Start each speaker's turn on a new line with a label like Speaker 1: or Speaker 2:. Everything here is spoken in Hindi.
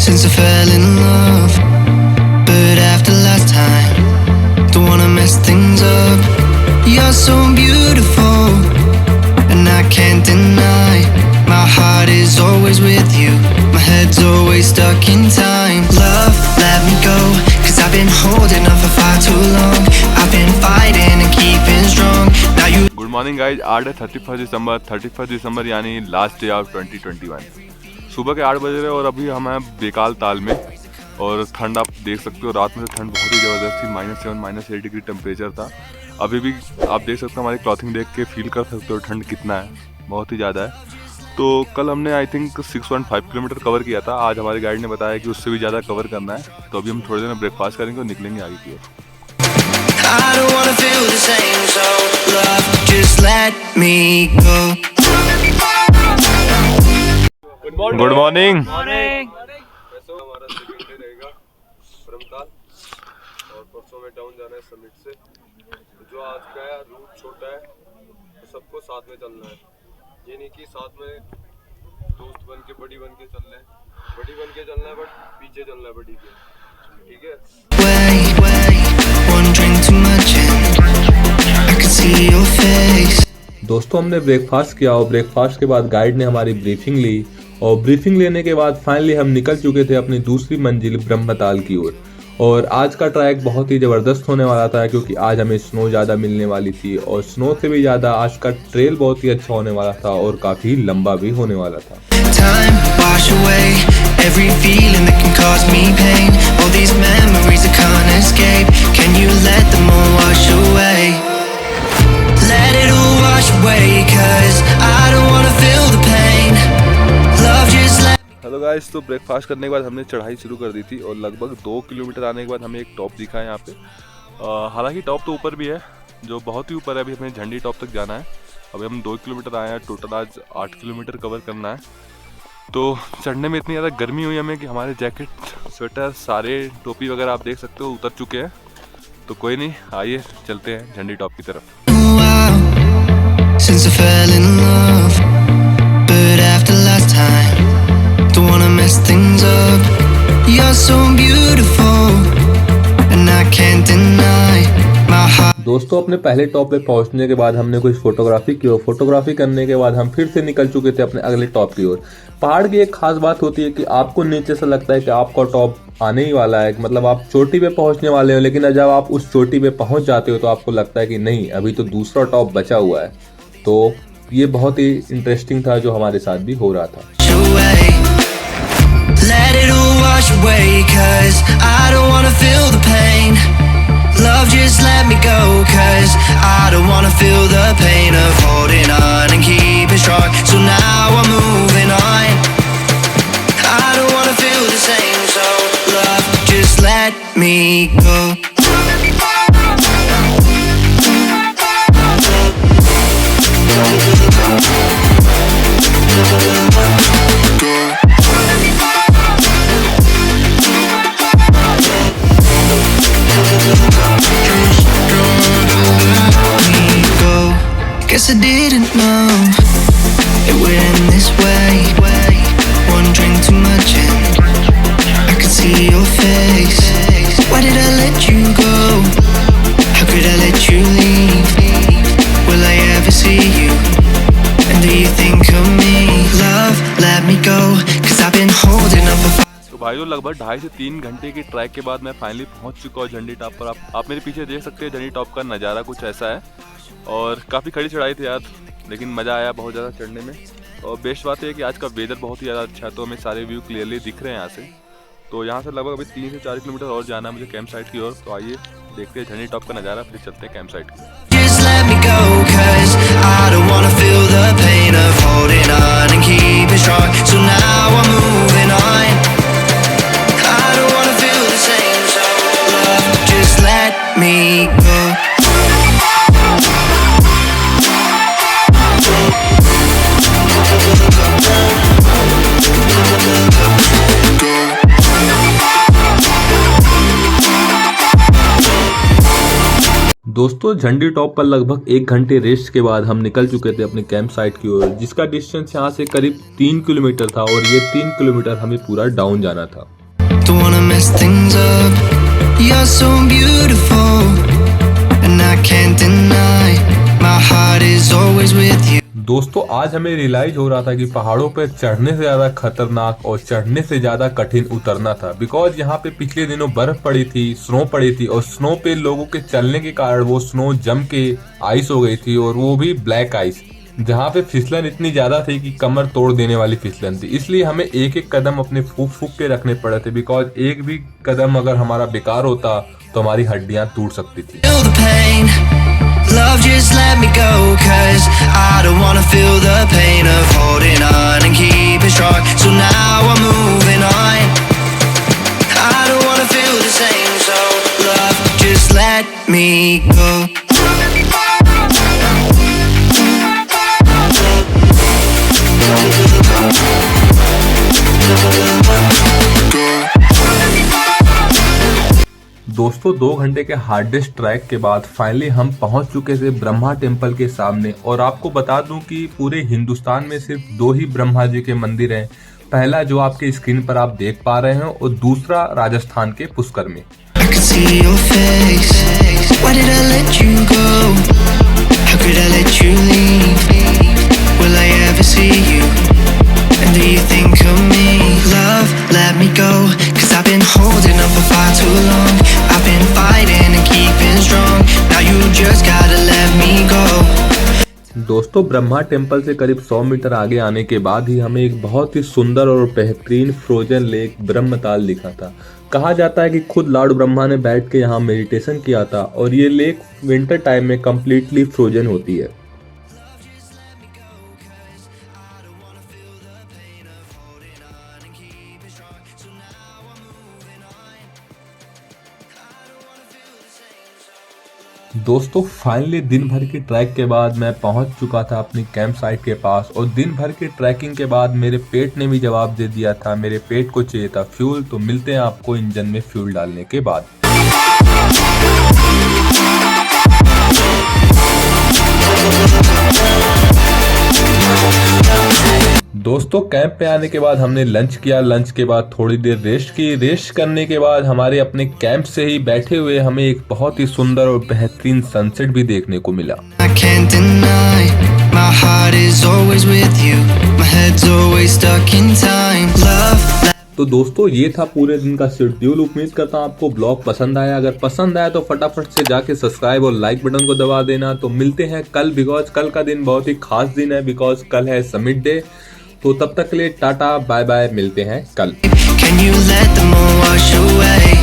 Speaker 1: since I fell in love. But after last time, don't wanna mess things up. You're so beautiful, and I can't deny. My heart is always with you, my head's always stuck in time. Love, let me go, 'cause I've been holding on for far too long. I've been fighting and keeping strong. Now you.
Speaker 2: Good morning guys. आज है 31 दिसंबर यानी लास्ट डे ऑफ 2021। सुबह के 8 बज रहे और अभी हम हैं बेकाल ताल में। और ठंड आप देख सकते हो, रात में तो ठंड बहुत ही ज़बरदस्त थी। -7 -8 डिग्री टेम्परेचर था। अभी भी आप देख सकते हो, हमारी क्लॉथिंग देख के फील कर सकते हो ठंड कितना है, बहुत ही ज़्यादा है। तो कल हमने आई थिंक 6.5 किलोमीटर कवर किया था। आज हमारी गाइड ने बताया कि उससे भी ज़्यादा कवर करना है। तो अभी हम थोड़ी देर में ब्रेकफास्ट करेंगे और निकलेंगे आगे की ओर।
Speaker 1: I don't wanna feel the same, so love, just let me go.
Speaker 2: Good morning.
Speaker 3: वैसे हमारा सेकंड डे रहेगा ब्रह्मताल और परसों में डाउन जाना है समिट से। तो जो आज का है रूट छोटा है, तो सबको साथ में चलना है। ये नहीं कि साथ में दोस्त बन के बड़ी बन के चल रहे हैं, बड़ी बन के चलना है बट पीछे चलना है बड़ी के, ठीक है।
Speaker 1: One drink too much and I can see your face.
Speaker 4: दोस्तों, हमने ब्रेकफास्ट किया और ब्रेकफास्ट के बाद गाइड ने हमारी ब्रीफिंग ली और ब्रीफिंग लेने के बाद फाइनली हम निकल चुके थे अपनी दूसरी मंजिल ब्रह्मताल की ओर। और आज का ट्रैक बहुत ही ज़बरदस्त होने वाला था, क्योंकि आज हमें स्नो ज़्यादा मिलने वाली थी और स्नो से भी ज़्यादा आज का ट्रेल बहुत ही अच्छा होने वाला था और काफ़ी लंबा भी होने वाला था।
Speaker 1: Time wash away every feeling that can cause me pain. All these memories I can't escape. Can you let them all wash away? Let it all wash away, 'cause I don't wanna feel the pain. Love just let.
Speaker 2: Hello guys, तो ब्रेकफास्ट करने के बाद हमने चढ़ाई शुरू कर दी थी और लगभग 2 किलोमीटर आने के बाद हमें एक टॉप दिखा है यहाँ पे। हालांकि टॉप तो ऊपर भी है, जो बहुत ही ऊपर है। अभी हमें झंडी टॉप तक जाना है। अभी हम 2 किलोमीटर आए हैं, टोटल आज 8 किलोमीटर कवर करना है। तो चढ़ने में इतनी ज़्यादा गर्मी हुई हमें कि हमारे जैकेट, स्वेटर, सारे टोपी वगैरह आप देख सकते हो उतर चुके हैं। तो कोई नहीं, आइए चलते हैं झंडी टॉप की तरफ।
Speaker 1: Since I fell in love, but after last time, don't wanna mess things up. You're so beautiful, and I can't deny my heart.
Speaker 4: दोस्तों, अपने पहले टॉप पे पहुंचने के बाद हमने कुछ फोटोग्राफी की और फोटोग्राफी करने के बाद हम फिर से निकल चुके थे अपने अगले टॉप की ओर। पहाड़ की एक खास बात होती है कि आपको नीचे से लगता है कि आपका टॉप आने ही वाला है, मतलब आप चोटी पे पहुंचने वाले हो, लेकिन जब आप उस चोटी पे पहुंच जाते हो तो आपको लगता है कि नहीं, अभी तो दूसरा टॉप बचा हुआ है। तो ये बहुत ही इंटरेस्टिंग था जो हमारे साथ भी हो रहा था।
Speaker 1: Let it all wash away, 'cause I don't wanna feel the pain. Love, just let me go, 'cause I don't wanna feel the pain of holding on and keeping strong. So now I'm moving on. I don't wanna feel the same, so love, just let me go. Guess I didn't know it would end this way. One drink too much and I could see your face. Why did I let you go? How could I let you leave? Will I ever see you? And do you think of me? Love, let me go, 'cause I've been holding up a.
Speaker 2: तो भाइयों, लगभग 2.5 से 3 घंटे की ट्रैक के बाद मैं फाइनली पहुंच चुका हूँ झंडी टॉप पर। आप मेरे पीछे देख सकते हैं, झंडी टॉप का नज़ारा कुछ ऐसा है। और काफ़ी खड़ी चढ़ाई थी यार, लेकिन मज़ा आया बहुत ज़्यादा चढ़ने में। और बेस्ट बात है कि आज का वेदर बहुत ही ज़्यादा अच्छा है, तो हमें सारे व्यू क्लियरली दिख रहे हैं यहाँ से। तो यहाँ से लगभग अभी 3 से 4 किलोमीटर और जाना है मुझे कैंप साइट की ओर। तो आइए देखते हैं झंडी टॉप का नज़ारा, फिर चलते हैं कैंप साइट की।
Speaker 1: Just let me go, 'cause I don't wanna feel the pain of holding on and keeping strong. So now I'm moving on. I don't wanna feel the same, so love, just let me go.
Speaker 4: दोस्तों, झंडी टॉप पर लगभग 1 घंटे रेस्ट के बाद हम निकल चुके थे अपने कैंप साइट की ओर, जिसका डिस्टेंस यहाँ से करीब 3 किलोमीटर था और ये 3 किलोमीटर हमें पूरा डाउन जाना था।
Speaker 1: don't wanna mess things up. You're so beautiful, and I can't deny my heart is always with you.
Speaker 4: दोस्तों आज हमें रियलाइज हो रहा था कि पहाड़ों पर चढ़ने से ज़्यादा खतरनाक और चढ़ने से ज़्यादा कठिन उतरना था, बिकॉज यहाँ पे पिछले दिनों बर्फ़ पड़ी थी, स्नो पड़ी थी और स्नो पे लोगों के चलने के कारण वो स्नो जम के आइस हो गई थी और वो भी ब्लैक आइस, जहाँ पे फिसलन इतनी ज़्यादा थी कि कमर तोड़ देने वाली फिसलन थी। इसलिए हमें एक एक कदम अपने फूक फूक के रखने पड़े थे, बिकॉज एक भी कदम अगर हमारा बेकार होता तो हमारी हड्डियाँ टूट सकती थी।
Speaker 1: Feel the pain. Love, just let me go, 'cause I don't wanna feel the pain of holding on and keeping strong. So now I'm moving on. I don't wanna feel the same, so love, just let me go.
Speaker 4: दोस्तों 2 घंटे के हार्डेस्ट ट्रैक के बाद फाइनली हम पहुंच चुके थे ब्रह्मा टेम्पल के सामने। और आपको बता दूं कि पूरे हिंदुस्तान में सिर्फ 2 ही ब्रह्मा जी के मंदिर हैं। पहला जो आपके स्क्रीन पर आप देख पा रहे हैं और दूसरा राजस्थान के पुष्कर में।
Speaker 1: I can see your face. Why did I let you go? How could I let you leave? Will I ever see you? And do you think of me? Love, let me go, 'cause I've been holding on for far too long. I've been fighting and keeping strong. Now you just gotta let me go.
Speaker 4: दोस्तों ब्रह्मा टेम्पल से करीब 100 मीटर आगे आने के बाद ही हमें एक बहुत ही सुंदर और बेहतरीन फ्रोजन लेक ब्रह्मताल दिखा था। कहा जाता है कि खुद लॉर्ड ब्रह्मा ने बैठ के यहाँ मेडिटेशन किया था और ये लेक विंटर टाइम में कम्प्लीटली फ्रोजन होती है। दोस्तों फाइनली दिन भर की ट्रैक के बाद मैं पहुंच चुका था अपनी कैंप साइट के पास और दिन भर की ट्रैकिंग के बाद मेरे पेट ने भी जवाब दे दिया था। मेरे पेट को चाहिए था फ्यूल, तो मिलते हैं आपको इंजन में फ्यूल डालने के बाद। दोस्तों कैंप पे आने के बाद हमने लंच किया। लंच के बाद थोड़ी देर रेस्ट की। रेस्ट करने के बाद हमारे अपने कैंप से ही बैठे हुए हमें एक बहुत ही सुंदर और बेहतरीन सनसेट भी देखने को मिला।
Speaker 1: I can't deny my heart is always with you. My head's always stuck in time. Love.
Speaker 4: तो दोस्तों ये था पूरे दिन का शेड्यूल। उम्मीद करता हूँ आपको ब्लॉग पसंद आया। अगर पसंद आया तो फटाफट से जाके सब्सक्राइब और लाइक बटन को दबा देना। तो मिलते हैं कल, बिकॉज कल का दिन बहुत ही खास दिन है, बिकॉज कल है समिट डे। तो तब तक के लिए टाटा बाय बाय, मिलते हैं कल।
Speaker 1: Can you let them all wash away?